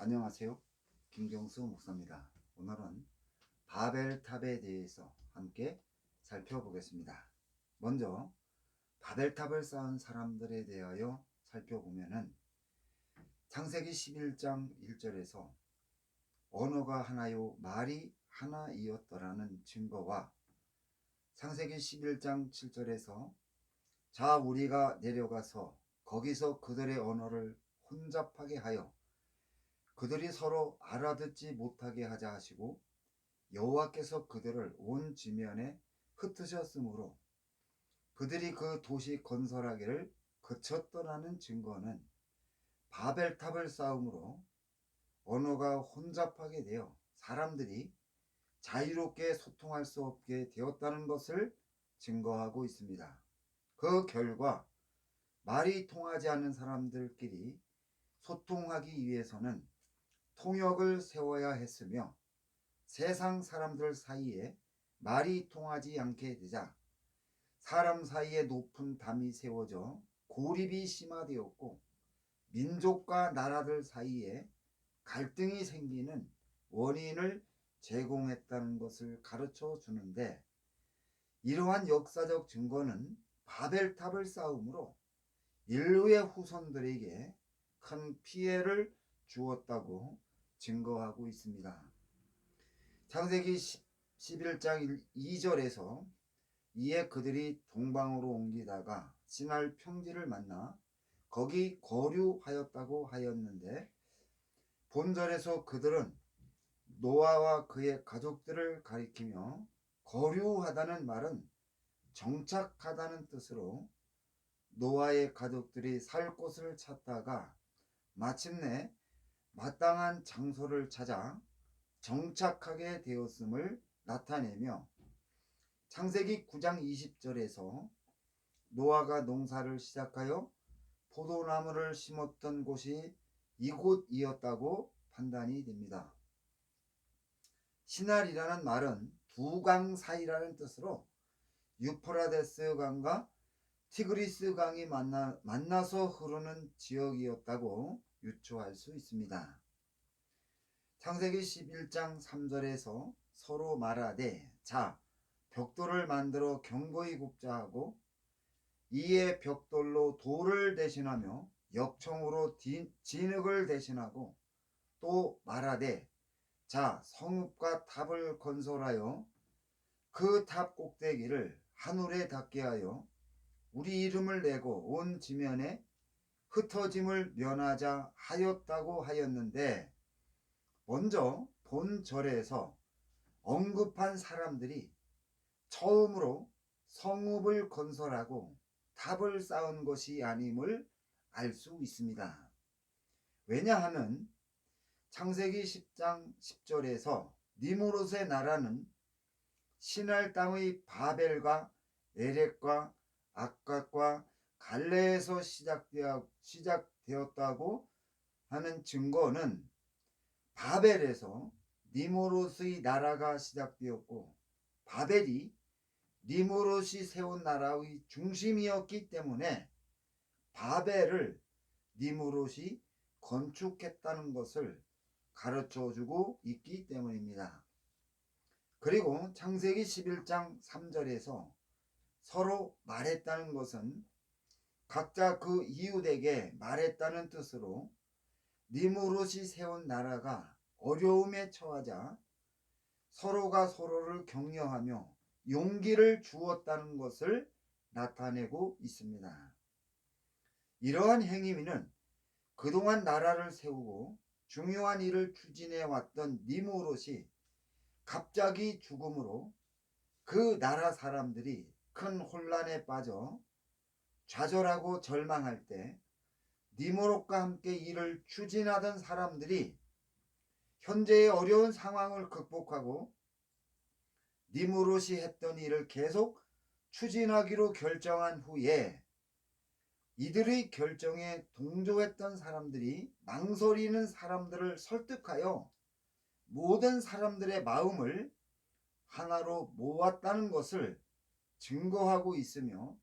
안녕하세요. 김경수 목사입니다. 오늘은 바벨탑에 대해서 함께 살펴보겠습니다. 먼저 바벨탑을 쌓은 사람들에 대하여 살펴보면은 창세기 11장 1절에서 언어가 하나요 말이 하나이었더라는 증거와 창세기 11장 7절에서 자 우리가 내려가서 거기서 그들의 언어를 혼잡하게 하여 그들이 서로 알아듣지 못하게 하자 하시고 여호와께서 그들을 온 지면에 흩으셨으므로 그들이 그 도시 건설하기를 그쳤더라는 증거는 바벨탑을 쌓음으로 언어가 혼잡하게 되어 사람들이 자유롭게 소통할 수 없게 되었다는 것을 증거하고 있습니다. 그 결과 말이 통하지 않는 사람들끼리 소통하기 위해서는 통역을 세워야 했으며 세상 사람들 사이에 말이 통하지 않게 되자 사람 사이에 높은 담이 세워져 고립이 심화되었고 민족과 나라들 사이에 갈등이 생기는 원인을 제공했다는 것을 가르쳐 주는데 이러한 역사적 증거는 바벨탑을 쌓음으로 인류의 후손들에게 큰 피해를 주었다고 증거하고 있습니다. 창세기 11장 2절에서 이에 그들이 동방으로 옮기다가 시날 평지를 만나 거기 거류하였다고 하였는데 본절에서 그들은 노아와 그의 가족들을 가리키며 거류하다는 말은 정착하다는 뜻으로 노아의 가족들이 살 곳을 찾다가 마침내 마땅한 장소를 찾아 정착하게 되었음을 나타내며 창세기 9장 20절에서 노아가 농사를 시작하여 포도나무를 심었던 곳이 이곳이었다고 판단이 됩니다. 시날이라는 말은 두 강 사이라는 뜻으로 유프라데스 강과 티그리스 강이 만나서 흐르는 지역이었다고 유추할 수 있습니다. 창세기 11장 3절에서 서로 말하되 자 벽돌을 만들어 견고히 굽자 하고 이에 벽돌로 돌을 대신하며 역청으로 진흙을 대신하고 또 말하되 자 성읍과 탑을 건설하여 그 탑 꼭대기를 하늘에 닿게 하여 우리 이름을 내고 온 지면에 흩어짐을 면하자 하였다고 하였는데 먼저 본 절에서 언급한 사람들이 처음으로 성읍을 건설하고 탑을 쌓은 것이 아님을 알 수 있습니다. 왜냐하면 창세기 10장 10절에서 니무롯의 나라는 시날 땅의 바벨과 에렉과 악각과 갈레에서 시작되었다고 하는 증거는 바벨에서 니무롯의 나라가 시작되었고 바벨이 니무롯이 세운 나라의 중심이었기 때문에 바벨을 니무롯이 건축했다는 것을 가르쳐주고 있기 때문입니다. 그리고 창세기 11장 3절에서 서로 말했다는 것은 각자 그 이웃에게 말했다는 뜻으로 니무롯이 세운 나라가 어려움에 처하자 서로가 서로를 격려하며 용기를 주었다는 것을 나타내고 있습니다. 이러한 행위는 그동안 나라를 세우고 중요한 일을 추진해 왔던 니무롯이 갑자기 죽음으로 그 나라 사람들이 큰 혼란에 빠져 좌절하고 절망할 때 니무롯과 함께 일을 추진하던 사람들이 현재의 어려운 상황을 극복하고 니무롯이 했던 일을 계속 추진하기로 결정한 후에 이들의 결정에 동조했던 사람들이 망설이는 사람들을 설득하여 모든 사람들의 마음을 하나로 모았다는 것을 증거하고 있으며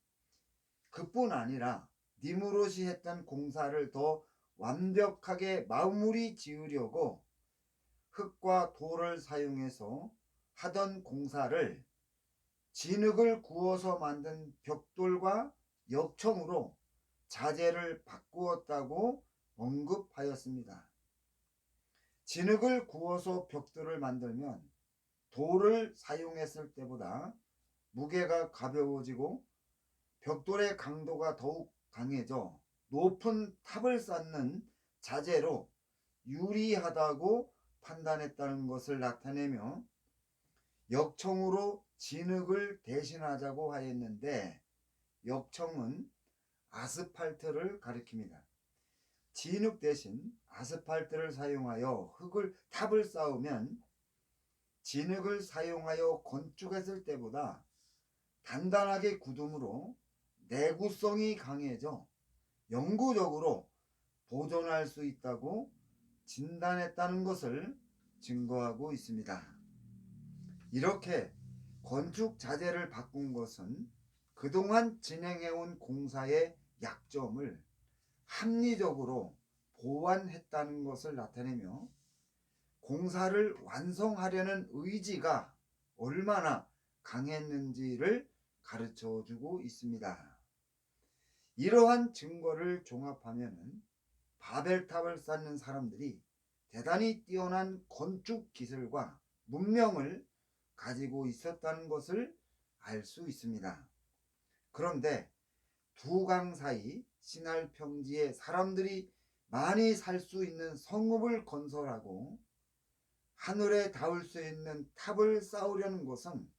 그뿐 아니라 니무롯이 했던 공사를 더 완벽하게 마무리 지으려고 흙과 돌을 사용해서 하던 공사를 진흙을 구워서 만든 벽돌과 역청으로 자재를 바꾸었다고 언급하였습니다. 진흙을 구워서 벽돌을 만들면 돌을 사용했을 때보다 무게가 가벼워지고 벽돌의 강도가 더욱 강해져 높은 탑을 쌓는 자재로 유리하다고 판단했다는 것을 나타내며 역청으로 진흙을 대신하자고 하였는데, 역청은 아스팔트를 가리킵니다. 진흙 대신 아스팔트를 사용하여 탑을 쌓으면 진흙을 사용하여 건축했을 때보다 단단하게 굳으므로 내구성이 강해져 영구적으로 보존할 수 있다고 진단했다는 것을 증거하고 있습니다. 이렇게 건축 자재를 바꾼 것은 그동안 진행해온 공사의 약점을 합리적으로 보완했다는 것을 나타내며 공사를 완성하려는 의지가 얼마나 강했는지를 가르쳐 주고 있습니다. 이러한 증거를 종합하면 바벨탑을 쌓는 사람들이 대단히 뛰어난 건축 기술과 문명을 가지고 있었다는 것을 알 수 있습니다. 그런데 두 강 사이 신할 평지에 사람들이 많이 살 수 있는 성읍을 건설하고 하늘에 닿을 수 있는 탑을 쌓으려는 것은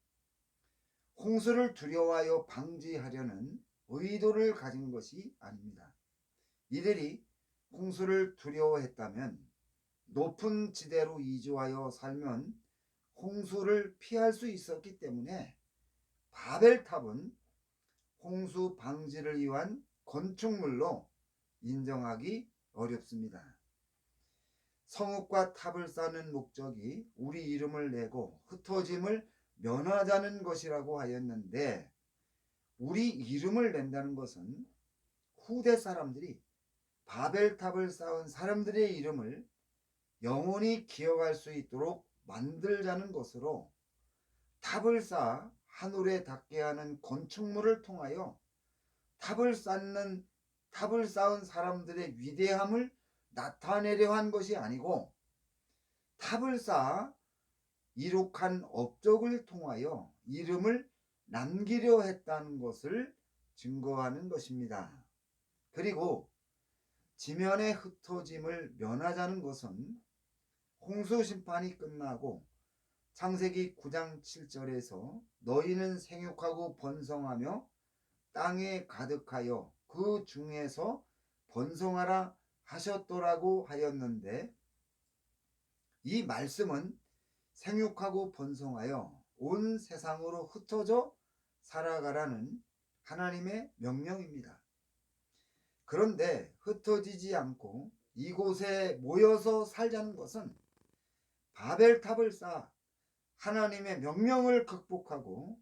홍수를 두려워하여 방지하려는 의도를 가진 것이 아닙니다. 이들이 홍수를 두려워했다면 높은 지대로 이주하여 살면 홍수를 피할 수 있었기 때문에 바벨탑은 홍수 방지를 위한 건축물로 인정하기 어렵습니다. 성읍과 탑을 쌓는 목적이 우리 이름을 내고 흩어짐을 면하자는 것이라고 하였는데, 우리 이름을 낸다는 것은 후대 사람들이 바벨탑을 쌓은 사람들의 이름을 영원히 기억할 수 있도록 만들자는 것으로 탑을 쌓아 하늘에 닿게 하는 건축물을 통하여 탑을 쌓은 사람들의 위대함을 나타내려 한 것이 아니고, 탑을 쌓아 이룩한 업적을 통하여 이름을 남기려 했다는 것을 증거하는 것입니다. 그리고 지면의 흩어짐을 면하자는 것은 홍수 심판이 끝나고 창세기 9장 7절에서 너희는 생육하고 번성하며 땅에 가득하여 그 중에서 번성하라 하셨더라고 하였는데, 이 말씀은 생육하고 번성하여 온 세상으로 흩어져 살아가라는 하나님의 명령입니다. 그런데 흩어지지 않고 이곳에 모여서 살자는 것은 바벨탑을 쌓아 하나님의 명령을 극복하고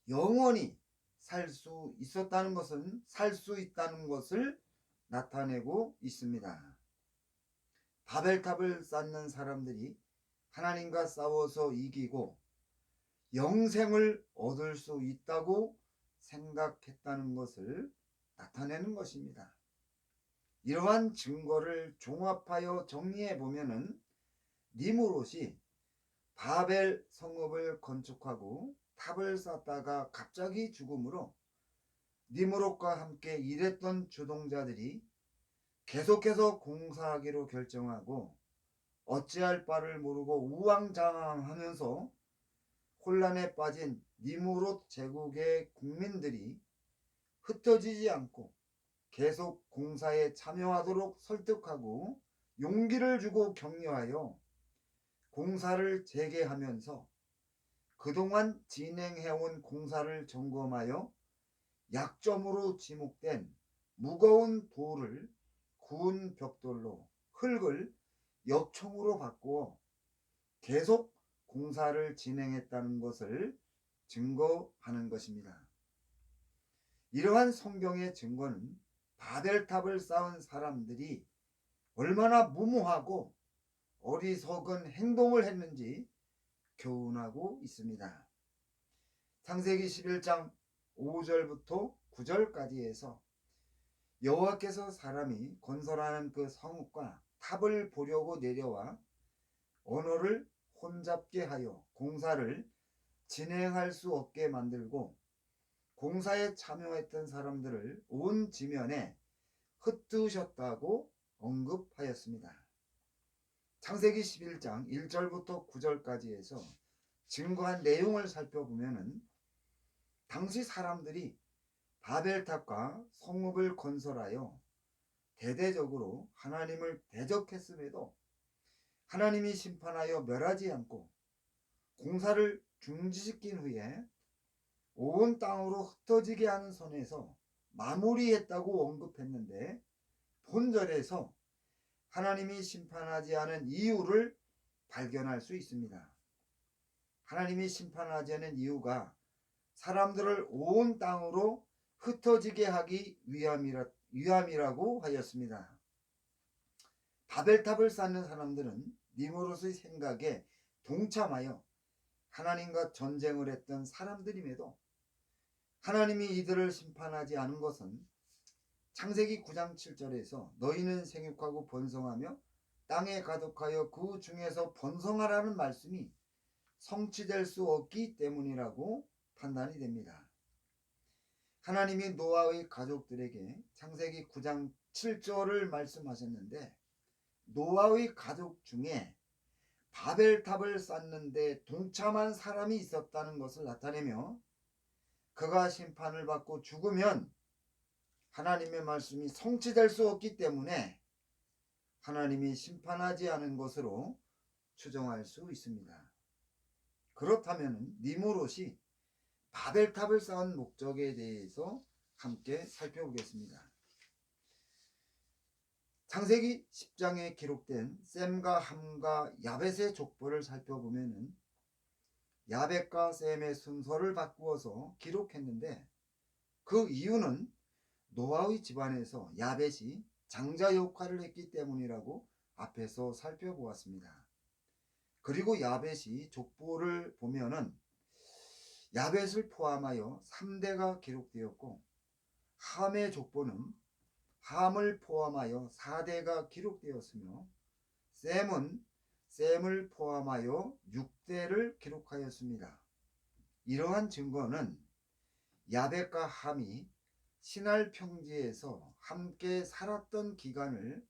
영원히 살 수 있다는 것을 나타내고 있습니다. 바벨탑을 쌓는 사람들이 하나님과 싸워서 이기고 영생을 얻을 수 있다고 생각했다는 것을 나타내는 것입니다. 이러한 증거를 종합하여 정리해 보면은 니무롯이 바벨 성읍을 건축하고 탑을 쌓다가 갑자기 죽음으로 니무롯과 함께 일했던 주동자들이 계속해서 공사하기로 결정하고 어찌할 바를 모르고 우왕좌왕하면서 혼란에 빠진 니무롯 제국의 국민들이 흩어지지 않고 계속 공사에 참여하도록 설득하고 용기를 주고 격려하여 공사를 재개하면서 그동안 진행해온 공사를 점검하여 약점으로 지목된 무거운 돌을 구운 벽돌로 흙을 역청으로 바꾸어 계속 공사를 진행했다는 것을 증거하는 것입니다. 이러한 성경의 증거는 바벨탑을 쌓은 사람들이 얼마나 무모하고 어리석은 행동을 했는지 교훈하고 있습니다. 창세기 11장 5절부터 9절까지 해서 여호와께서 사람이 건설하는 그 성읍과 탑을 보려고 내려와 언어를 혼잡게 하여 공사를 진행할 수 없게 만들고 공사에 참여했던 사람들을 온 지면에 흩으셨다고 언급하였습니다. 창세기 11장 1절부터 9절까지 해서 증거한 내용을 살펴보면 당시 사람들이 바벨탑과 성읍을 건설하여 대대적으로 하나님을 대적했음에도 하나님이 심판하여 멸하지 않고 공사를 중지시킨 후에 온 땅으로 흩어지게 하는 선에서 마무리했다고 언급했는데 본절에서 하나님이 심판하지 않은 이유를 발견할 수 있습니다. 하나님이 심판하지 않은 이유가 사람들을 온 땅으로 흩어지게 하기 위함이라고 하였습니다. 바벨탑을 쌓는 사람들은 니무롯의 생각에 동참하여 하나님과 전쟁을 했던 사람들임에도 하나님이 이들을 심판하지 않은 것은 창세기 9장 7절에서 너희는 생육하고 번성하며 땅에 가득하여 그 중에서 번성하라는 말씀이 성취될 수 없기 때문이라고 판단이 됩니다. 하나님이 노아의 가족들에게 창세기 9장 7절을 말씀하셨는데 노아의 가족 중에 바벨탑을 쌓는데 동참한 사람이 있었다는 것을 나타내며 그가 심판을 받고 죽으면 하나님의 말씀이 성취될 수 없기 때문에 하나님이 심판하지 않은 것으로 추정할 수 있습니다. 그렇다면 니무롯이 바벨탑을 쌓은 목적에 대해서 함께 살펴보겠습니다. 창세기 10장에 기록된 셈과 함과 야벳의 족보를 살펴보면 야벳과 셈의 순서를 바꾸어서 기록했는데 그 이유는 노아의 집안에서 야벳이 장자 역할을 했기 때문이라고 앞에서 살펴보았습니다. 그리고 야벳이 족보를 보면은 야벳을 포함하여 3대가 기록되었고 함의 족보는 함을 포함하여 4대가 기록되었으며 셈은 셈을 포함하여 6대를 기록하였습니다. 이러한 증거는 야벳과 함이 신할 평지에서 함께 살았던 기간을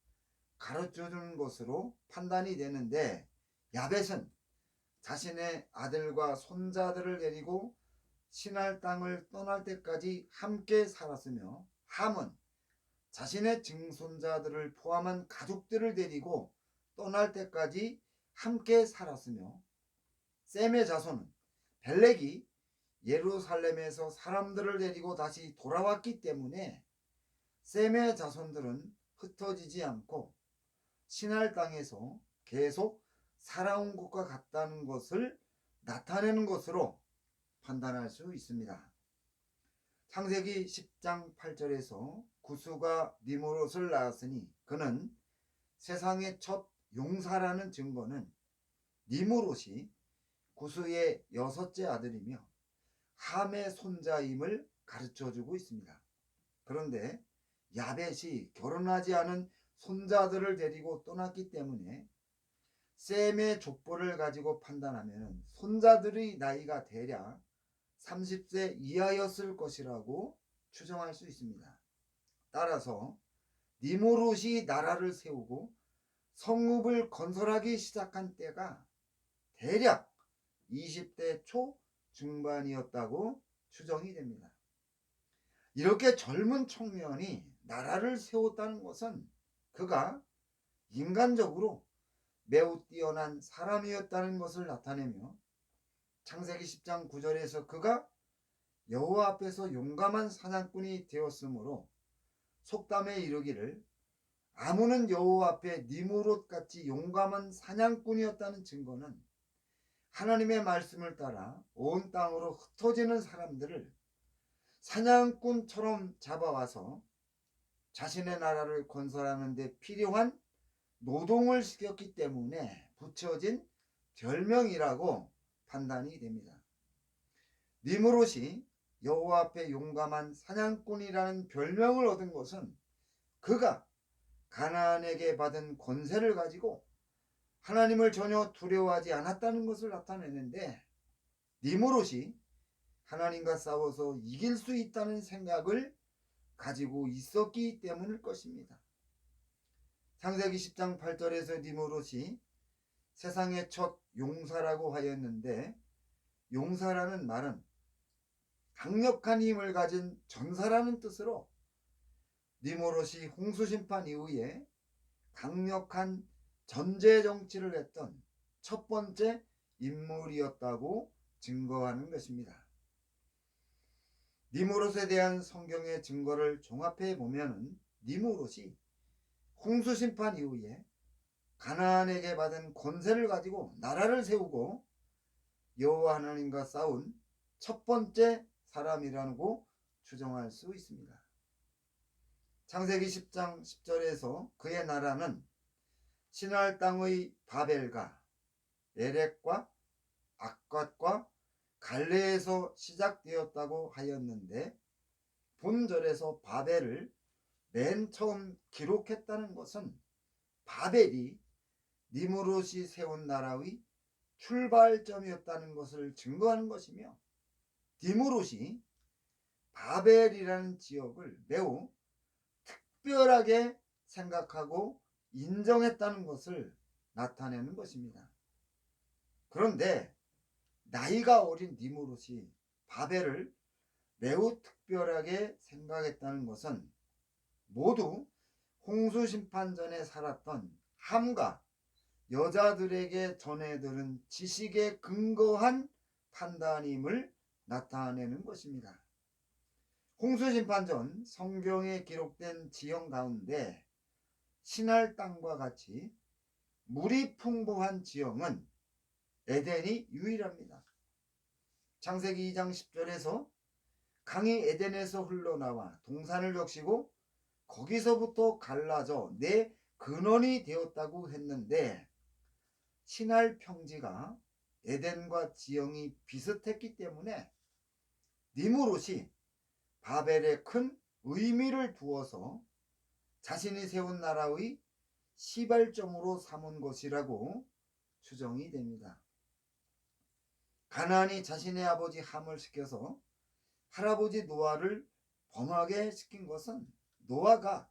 가르쳐주는 것으로 판단이 되는데 야벳은 자신의 아들과 손자들을 데리고 신할 땅을 떠날 때까지 함께 살았으며 함은 자신의 증손자들을 포함한 가족들을 데리고 떠날 때까지 함께 살았으며 셈의 자손은 벨렉이 예루살렘에서 사람들을 데리고 다시 돌아왔기 때문에 셈의 자손들은 흩어지지 않고 신할 땅에서 계속 살아온 것과 같다는 것을 나타내는 것으로 판단할 수 있습니다. 창세기 10장 8절에서 구스가 니무롯을 낳았으니 그는 세상의 첫 용사라는 증거는 니무롯이 구스의 6째 아들이며 함의 손자임을 가르쳐주고 있습니다. 그런데 야벳이 결혼하지 않은 손자들을 데리고 떠났기 때문에 셈의 족보를 가지고 판단하면 손자들의 나이가 대략 30세 이하였을 것이라고 추정할 수 있습니다. 따라서 니무롯이 나라를 세우고 성읍을 건설하기 시작한 때가 대략 20대 초 중반이었다고 추정이 됩니다. 이렇게 젊은 청년이 나라를 세웠다는 것은 그가 인간적으로 매우 뛰어난 사람이었다는 것을 나타내며 창세기 10장 9절에서 그가 여호와 앞에서 용감한 사냥꾼이 되었으므로 속담에 이르기를 아무는 여호와 앞에 니무롯같이 용감한 사냥꾼이었다는 증거는 하나님의 말씀을 따라 온 땅으로 흩어지는 사람들을 사냥꾼처럼 잡아와서 자신의 나라를 건설하는 데 필요한 노동을 시켰기 때문에 붙여진 별명이라고 판단이 됩니다. 니므롯이 여호와 앞에 용감한 사냥꾼이라는 별명을 얻은 것은 그가 가나안에게 받은 권세를 가지고 하나님을 전혀 두려워하지 않았다는 것을 나타내는데, 니므롯이 하나님과 싸워서 이길 수 있다는 생각을 가지고 있었기 때문일 것입니다. 창세기 10장 8절에서 니므롯이 세상의 첫 용사라고 하였는데, 용사라는 말은 강력한 힘을 가진 전사라는 뜻으로 니므롯이 홍수심판 이후에 강력한 전제 정치를 했던 첫 번째 인물이었다고 증거하는 것입니다. 니므롯에 대한 성경의 증거를 종합해 보면 니므롯이 홍수심판 이후에 가나안에게 받은 권세를 가지고 나라를 세우고 여호와 하나님과 싸운 첫 번째 사람이라고 추정할 수 있습니다. 창세기 10장 10절에서 그의 나라는 시날 땅의 바벨과 에렉과 악갓과 갈레에서 시작되었다고 하였는데, 본절에서 바벨을 맨 처음 기록했다는 것은 바벨이 니므롯이 세운 나라의 출발점이었다는 것을 증거하는 것이며, 니므롯이 바벨이라는 지역을 매우 특별하게 생각하고 인정했다는 것을 나타내는 것입니다. 그런데 나이가 어린 니므롯이 바벨을 매우 특별하게 생각했다는 것은 모두 홍수심판 전에 살았던 함과 여자들에게 전해 들은 지식에 근거한 판단임을 나타내는 것입니다. 홍수심판 전 성경에 기록된 지형 가운데 시날 땅과 같이 물이 풍부한 지형은 에덴이 유일합니다. 창세기 2장 10절에서 강이 에덴에서 흘러나와 동산을 적시고 거기서부터 갈라져 내 근원이 되었다고 했는데, 시날 평지가 에덴과 지형이 비슷했기 때문에 니므롯이 바벨에 큰 의미를 두어서 자신이 세운 나라의 시발점으로 삼은 것이라고 추정이 됩니다. 가나안이 자신의 아버지 함을 시켜서 할아버지 노아를 범하게 시킨 것은 노아가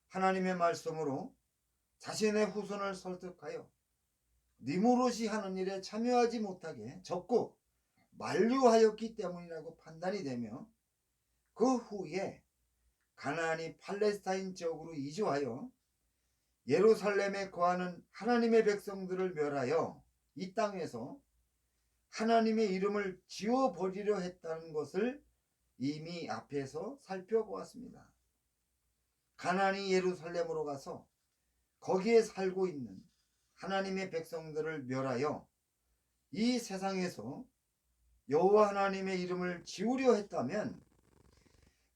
하나님의 말씀으로 자신의 후손을 설득하여 니므롯이 하는 일에 참여하지 못하게 적고 만류하였기 때문이라고 판단이 되며, 그 후에 가나안이 팔레스타인 지역으로 이주하여 예루살렘에 거하는 하나님의 백성들을 멸하여 이 땅에서 하나님의 이름을 지워버리려 했다는 것을 이미 앞에서 살펴보았습니다. 가나안이 예루살렘으로 가서 거기에 살고 있는 하나님의 백성들을 멸하여 이 세상에서 여호와 하나님의 이름을 지우려 했다면,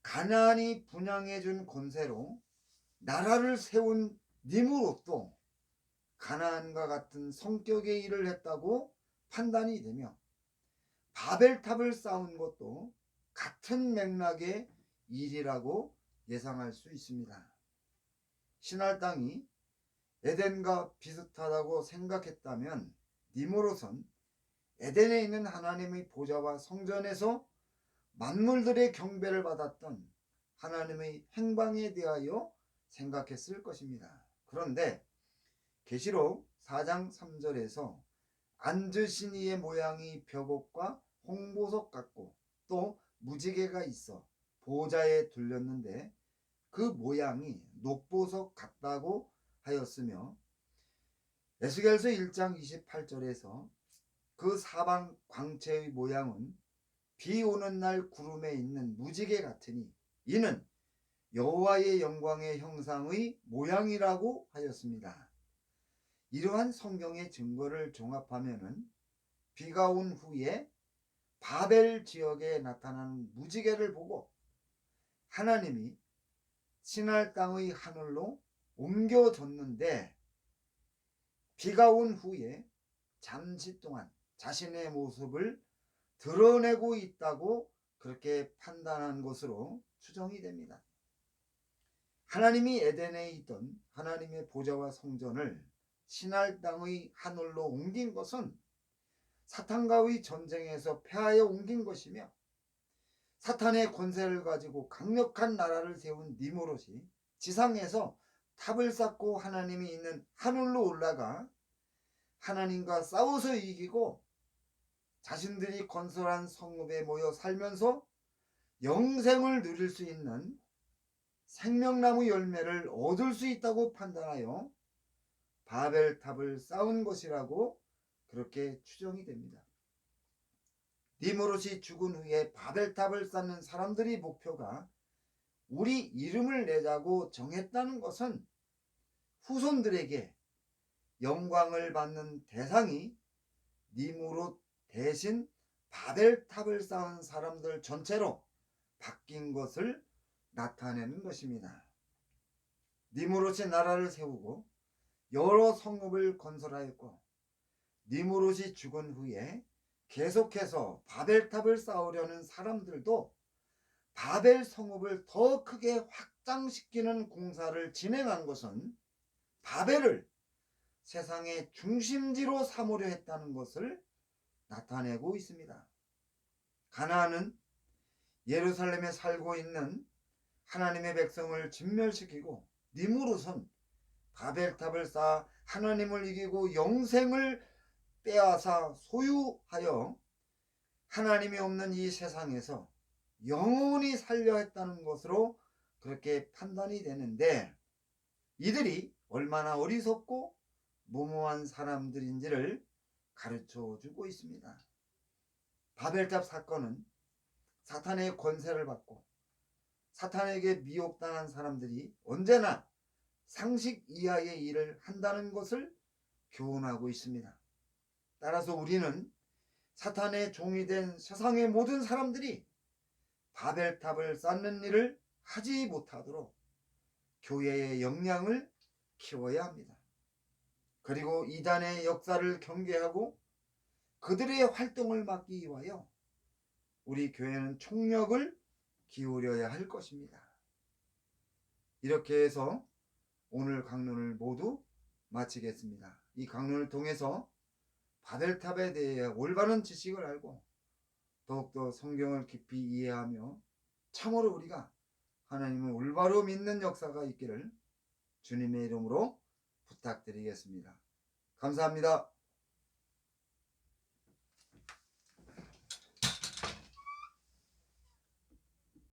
가나안이 분양해준 권세로 나라를 세운 니므롯도 가나안과 같은 성격의 일을 했다고 판단이 되며, 바벨탑을 쌓은 것도 같은 맥락의 일이라고 예상할 수 있습니다. 시날 땅이 에덴과 비슷하다고 생각했다면, 니므롯은 에덴에 있는 하나님의 보좌와 성전에서 만물들의 경배를 받았던 하나님의 행방에 대하여 생각했을 것입니다. 그런데 계시록 4장 3절에서 앉으신 이의 모양이 벽옥과 홍보석 같고 또 무지개가 있어 보좌에 둘렸는데 그 모양이 녹보석 같다고 하였으며, 에스겔서 1장 28절에서 그 사방 광채의 모양은 비 오는 날 구름에 있는 무지개 같으니 이는 여호와의 영광의 형상의 모양이라고 하였습니다. 이러한 성경의 증거를 종합하면은 비가 온 후에 바벨 지역에 나타나는 무지개를 보고 하나님이 시날 땅의 하늘로 옮겨졌는데, 비가 온 후에 잠시 동안 자신의 모습을 드러내고 있다고 그렇게 판단한 것으로 추정이 됩니다. 하나님이 에덴에 있던 하나님의 보좌와 성전을 신할 땅의 하늘로 옮긴 것은 사탄과의 전쟁에서 패하여 옮긴 것이며, 사탄의 권세를 가지고 강력한 나라를 세운 니무롯이 지상에서 탑을 쌓고 하나님이 있는 하늘로 올라가 하나님과 싸워서 이기고 자신들이 건설한 성읍에 모여 살면서 영생을 누릴 수 있는 생명나무 열매를 얻을 수 있다고 판단하여 바벨탑을 쌓은 것이라고 그렇게 추정이 됩니다. 니무롯이 죽은 후에 바벨탑을 쌓는 사람들의 목표가 우리 이름을 내자고 정했다는 것은 후손들에게 영광을 받는 대상이 니무롯 대신 바벨탑을 쌓은 사람들 전체로 바뀐 것을 나타내는 것입니다. 니무롯이 나라를 세우고 여러 성읍을 건설하였고, 니무롯이 죽은 후에 계속해서 바벨탑을 쌓으려는 사람들도 바벨 성읍을 더 크게 확장시키는 공사를 진행한 것은 바벨을 세상의 중심지로 삼으려 했다는 것을 나타내고 있습니다. 가나안은 예루살렘에 살고 있는 하나님의 백성을 진멸시키고, 니무롯은 바벨탑을 쌓아 하나님을 이기고 영생을 빼앗아 소유하여 하나님이 없는 이 세상에서 영원히 살려 했다는 것으로 그렇게 판단이 되는데, 이들이 얼마나 어리석고 무모한 사람들인지를 가르쳐 주고 있습니다. 바벨탑 사건은 사탄의 권세를 받고 사탄에게 미혹당한 사람들이 언제나 상식 이하의 일을 한다는 것을 교훈하고 있습니다. 따라서 우리는 사탄의 종이 된 세상의 모든 사람들이 바벨탑을 쌓는 일을 하지 못하도록 교회의 역량을 키워야 합니다. 그리고 이단의 역사를 경계하고 그들의 활동을 막기 위하여 우리 교회는 총력을 기울여야 할 것입니다. 이렇게 해서 오늘 강론을 모두 마치겠습니다. 이 강론을 통해서 바벨탑에 대해 올바른 지식을 알고 더욱더 성경을 깊이 이해하며 참으로 우리가 하나님을 올바로 믿는 역사가 있기를 주님의 이름으로 부탁드리겠습니다. 감사합니다.